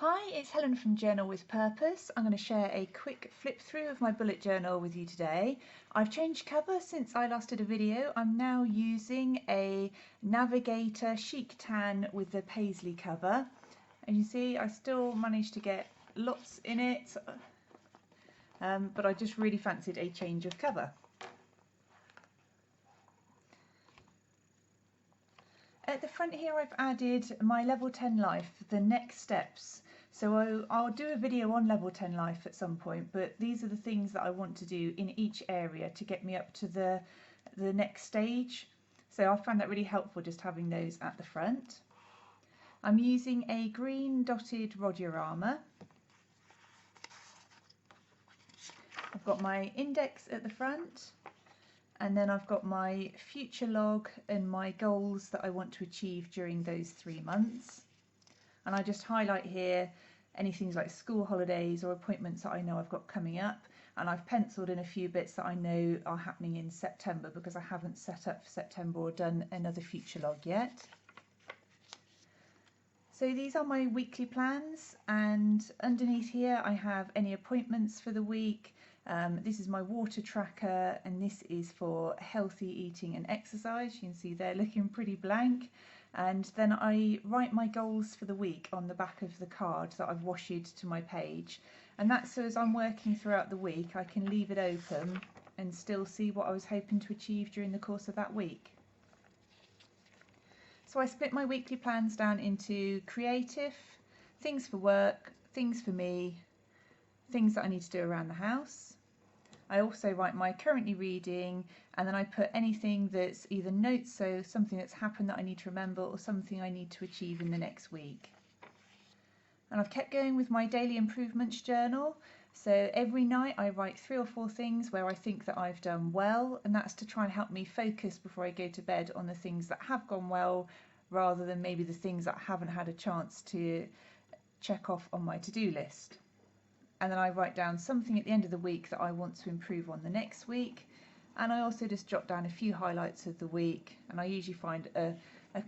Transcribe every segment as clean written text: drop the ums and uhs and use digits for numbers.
Hi, it's Helen from Journal with Purpose. I'm going to share a quick flip through of my bullet journal with you today. I've changed cover since I last did a video. I'm now using a Navigator Chic Tan with the Paisley cover. And you see I still managed to get lots in it, but I just really fancied a change of cover. At the front here I've added my Level 10 Life, the next steps. So I'll do a video on Level 10 Life at some point, but these are the things that I want to do in each area to get me up to the next stage. So I found that really helpful just having those at the front. I'm using a green dotted Rodiorama. I've got my index at the front. And then I've got my future log and my goals that I want to achieve during those 3 months. And I just highlight here any things like school holidays or appointments that I know I've got coming up. And I've penciled in a few bits that I know are happening in September because I haven't set up for September or done another future log yet. So these are my weekly plans, and underneath here I have any appointments for the week. This is my water tracker, and this is for healthy eating and exercise. You can see they're looking pretty blank. And then I write my goals for the week on the back of the card that I've washed to my page. And that's so as I'm working throughout the week, I can leave it open and still see what I was hoping to achieve during the course of that week. So I split my weekly plans down into creative, things for work, things for me, things that I need to do around the house. I also write my currently reading, and then I put anything that's either notes, so something that's happened that I need to remember, or something I need to achieve in the next week. And I've kept going with my daily improvements journal. So every night I write 3 or 4 things where I think that I've done well, and that's to try and help me focus before I go to bed on the things that have gone well, rather than maybe the things that I haven't had a chance to check off on my to-do list. And then I write down something at the end of the week that I want to improve on the next week. And I also just jot down a few highlights of the week, and I usually find a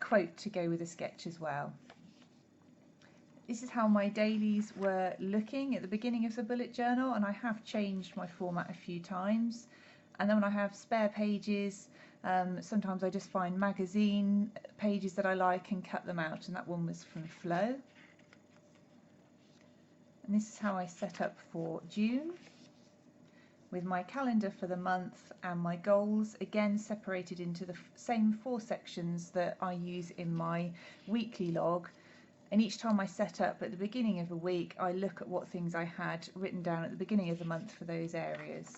quote to go with a sketch as well. This is how my dailies were looking at the beginning of the bullet journal, and I have changed my format a few times. And then when I have spare pages, sometimes I just find magazine pages that I like and cut them out, and that one was from Flow. And this is how I set up for June, with my calendar for the month and my goals, again separated into the same 4 sections that I use in my weekly log. And each time I set up at the beginning of a week, I look at what things I had written down at the beginning of the month for those areas.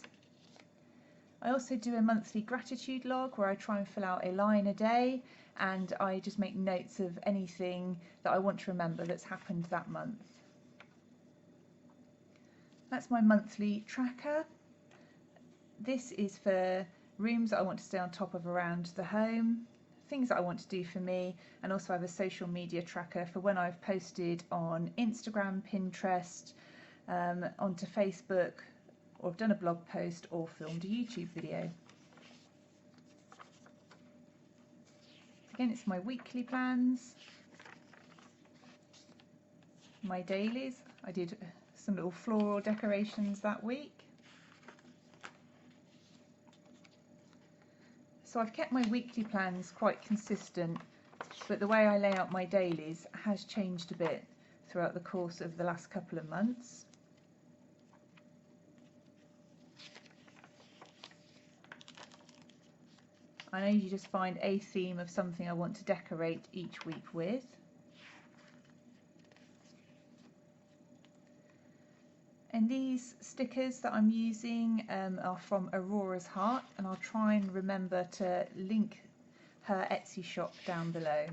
I also do a monthly gratitude log where I try and fill out a line a day, and I just make notes of anything that I want to remember that's happened that month. That's my monthly tracker. This is for rooms that I want to stay on top of around the home, things that I want to do for me, and also I have a social media tracker for when I've posted on Instagram, Pinterest, onto Facebook, or I've done a blog post or filmed a YouTube video. Again, it's my weekly plans, my dailies. I did some little floral decorations that week. So I've kept my weekly plans quite consistent, but the way I lay out my dailies has changed a bit throughout the course of the last couple of months. I know you just find a theme of something I want to decorate each week with. And these stickers that I'm using are from Aurora's Heart, and I'll try and remember to link her Etsy shop down below.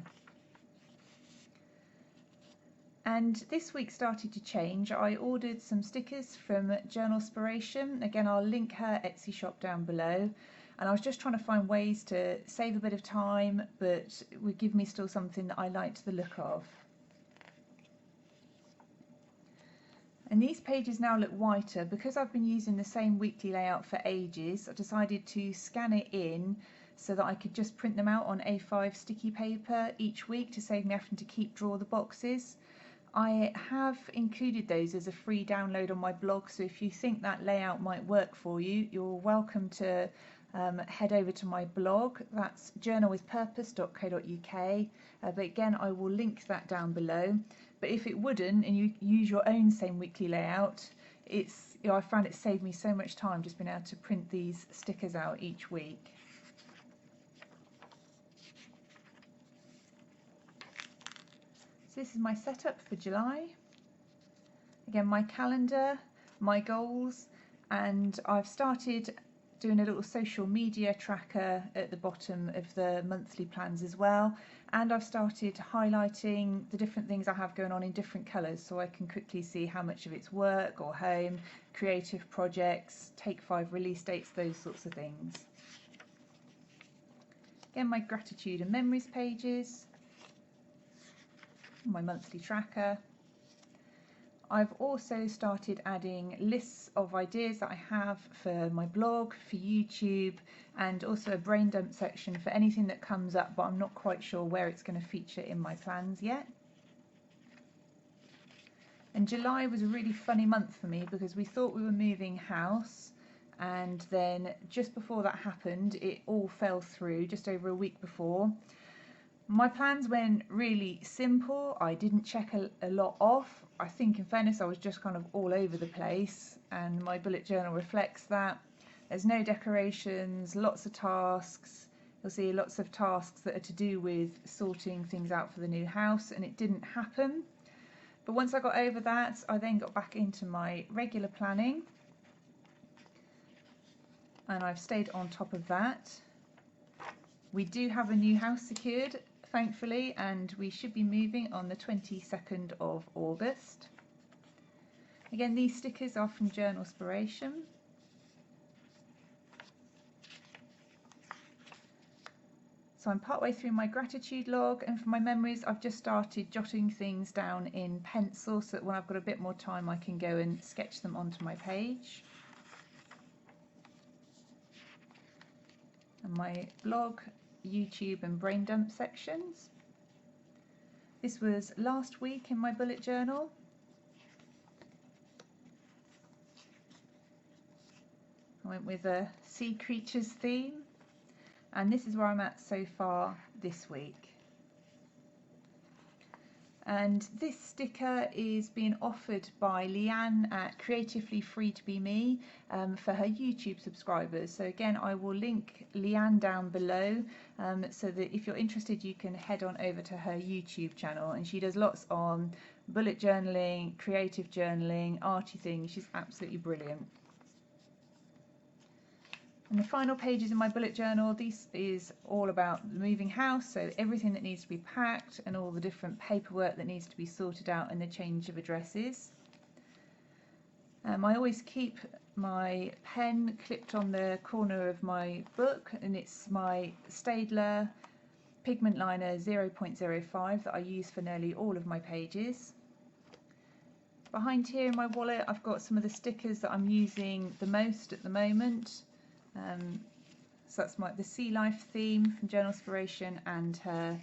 And this week started to change. I ordered some stickers from Journalspiration. Again, I'll link her Etsy shop down below. And I was just trying to find ways to save a bit of time, but would give me still something that I liked the look of. And these pages now look whiter because I've been using the same weekly layout for ages. I decided to scan it in so that I could just print them out on A5 sticky paper each week to save me having to draw the boxes. I have included those as a free download on my blog, so if you think that layout might work for you, you're welcome to head over to my blog. That's journalwithpurpose.co.uk, but again I will link that down below. But if it wouldn't and you use your own same weekly layout, it's, you know, I found it saved me so much time just being able to print these stickers out each week. So this is my setup for July. Again, my calendar, my goals, and I've started doing a little social media tracker at the bottom of the monthly plans as well, and I've started highlighting the different things I have going on in different colours so I can quickly see how much of it's work or home, creative projects, Take 5 release dates, those sorts of things. Again, my gratitude and memories pages, my monthly tracker. I've also started adding lists of ideas that I have for my blog, for YouTube, and also a brain dump section for anything that comes up, but I'm not quite sure where it's going to feature in my plans yet. And July was a really funny month for me because we thought we were moving house, and then just before that happened, it all fell through just over a week before. My plans went really simple. I didn't check a lot off. I think in fairness I was just kind of all over the place, and my bullet journal reflects that. There's no decorations, lots of tasks. You'll see lots of tasks that are to do with sorting things out for the new house, and it didn't happen. But once I got over that, I then got back into my regular planning, and I've stayed on top of that. We do have a new house secured, thankfully, and we should be moving on the 22nd of August. Again, these stickers are from Journalspiration. So I'm partway through my gratitude log, and for my memories I've just started jotting things down in pencil so that when I've got a bit more time I can go and sketch them onto my page. And my blog, YouTube and brain dump sections. This was last week in my bullet journal. I went with a sea creatures theme, and this is where I'm at so far this week. And this sticker is being offered by Leanne at Creatively Free to Be Me for her YouTube subscribers. So again, I will link Leanne down below so that if you're interested you can head on over to her YouTube channel, and she does lots on bullet journaling, creative journaling, arty things. She's absolutely brilliant. And the final pages in my bullet journal, this is all about moving house, so everything that needs to be packed and all the different paperwork that needs to be sorted out and the change of addresses. I always keep my pen clipped on the corner of my book, and it's my Staedtler pigment liner 0.05 that I use for nearly all of my pages. Behind here in my wallet I've got some of the stickers that I'm using the most at the moment. So that's the Sea Life theme from Journalspiration and her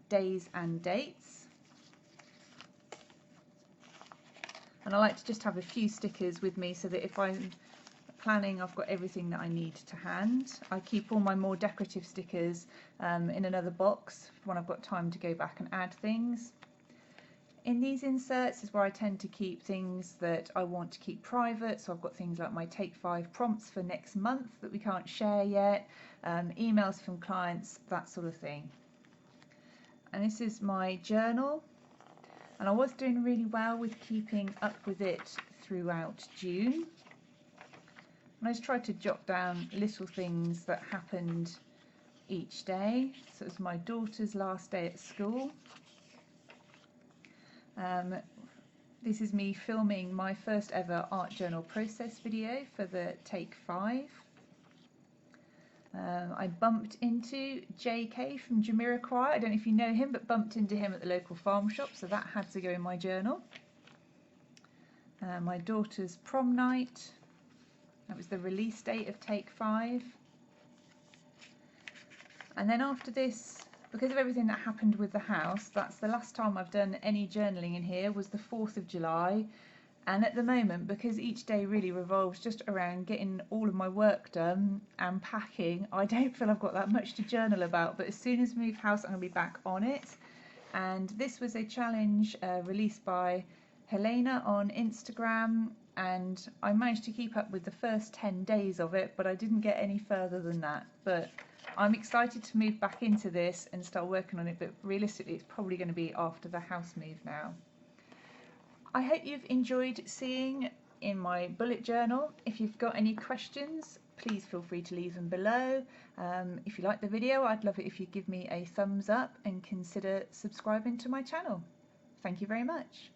days and dates. And I like to just have a few stickers with me so that if I'm planning I've got everything that I need to hand. I keep all my more decorative stickers in another box when I've got time to go back and add things. In these inserts is where I tend to keep things that I want to keep private, so I've got things like my Take 5 prompts for next month that we can't share yet, emails from clients, that sort of thing. And this is my journal, and I was doing really well with keeping up with it throughout June. And I just tried to jot down little things that happened each day. So it was my daughter's last day at school. This is me filming my first ever art journal process video for the Take 5. I bumped into JK from Jamiroquai. I don't know if you know him, but bumped into him at the local farm shop, so that had to go in my journal. My daughter's prom night. That was the release date of Take 5. And then after this because of everything that happened with the house, that's the last time I've done any journaling in here, was the 4th of July. And at the moment, because each day really revolves just around getting all of my work done and packing, I don't feel I've got that much to journal about. But as soon as we move house, I'm going to be back on it. And this was a challenge released by Helena on Instagram, and I managed to keep up with the first 10 days of it, but I didn't get any further than that. But I'm excited to move back into this and start working on it, but realistically it's probably going to be after the house move now. I hope you've enjoyed seeing in my bullet journal. If you've got any questions, please feel free to leave them below. If you like the video, I'd love it if you give me a thumbs up and consider subscribing to my channel. Thank you very much.